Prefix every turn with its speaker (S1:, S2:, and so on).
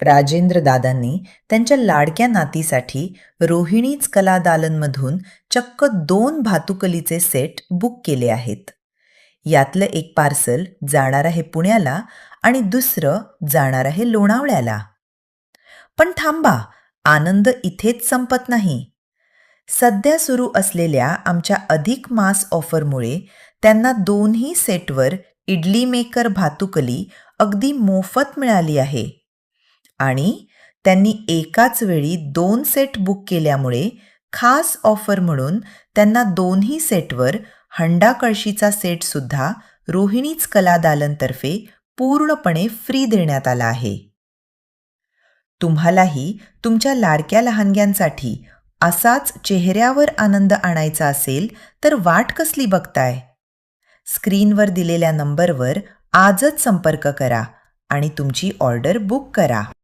S1: राजेंद्र दादांनी त्यांच्या लाडक्या नातीसाठी रोहिणीच कला दालनमधून चक्क 2 भातुकलीचे सेट बुक केले आहेत. यातलं एक पार्सल जाणार आहे पुण्याला आणि दुसरं जाणार आहे लोणावळ्याला. पण थांबा, आनंद इथेच संपत नाही. सध्या सुरू असलेल्या आमच्या अधिक मास ऑफरमुळे त्यांना दोन्ही सेटवर इडली मेकर भातुकली अगदी मोफत मिळाली आहे. आणि त्यांनी एकाच वेळी 2 सेट बुक केल्यामुळे खास ऑफर म्हणून त्यांना दोन्ही सेटवर हंडा कळशीचा सेटसुद्धा रोहिणीच कला दालनतर्फे पूर्णपणे फ्री देण्यात आला आहे. तुम्हालाही तुमच्या लाडक्या लहानग्यांसाठी असाच चेहऱ्यावर आनंद आणायचा असेल तर वाट कसली बघताय? स्क्रीनवर दिलेल्या नंबरवर आजच संपर्क करा आणि तुमची ऑर्डर बुक करा.